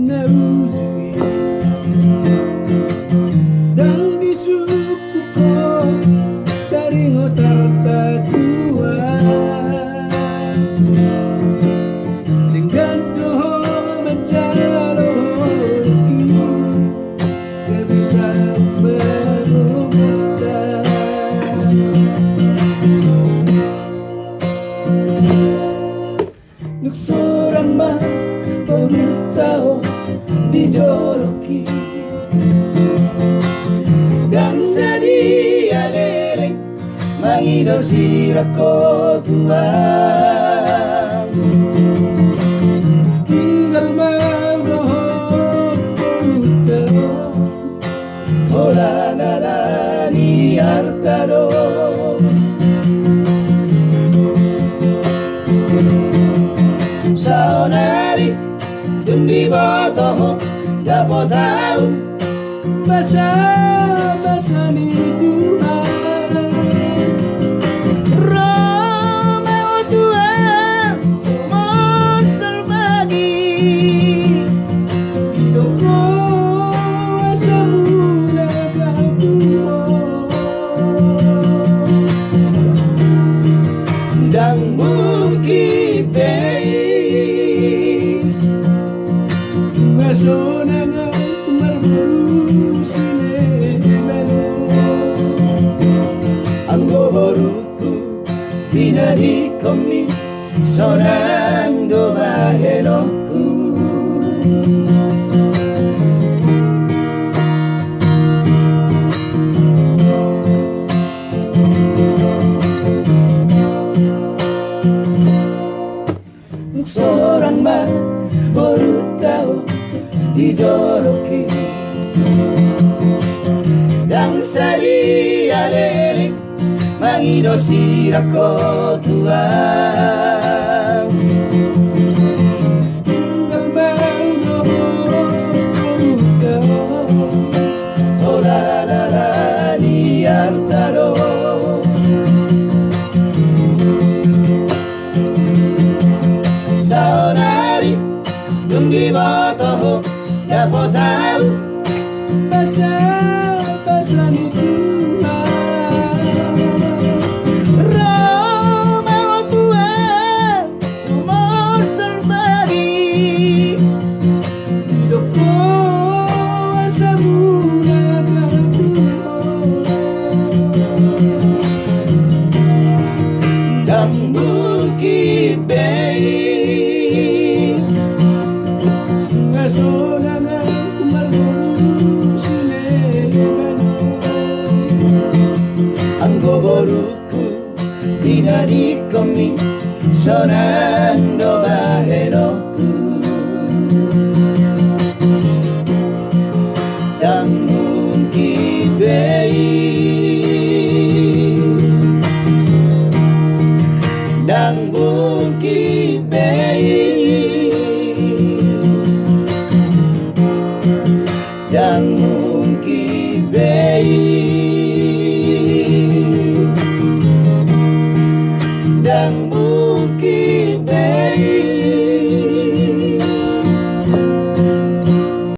na ujui dan di suku ko dari ngotarta tua dengan doho menjalo ku gak bisa berumesta nuksuran mah baru tahu dijoloki dan sedia leleng mangido sirako tuang tinggal maudoh baru hola nalani artado saonari dundi botoh dapat tahu bahasa ni Tuhan Romeo Tuhan semua serbagi hidupku semula kau dan mungkin sonanga marburu sine anggo boruku tinari komni sonando baheloku seorang mah baru tahu dijoloki dan sadia leleng mangido sirako tuang tinggal maudoh hola nalani artado saonari dundi botoh dapat tahu bahasa ni Tuhan Romeo Tuhan semua serbagi hidupku semula dan mungkin baik sonanga marburu sine anggo boruku tinari komi sonando baheloku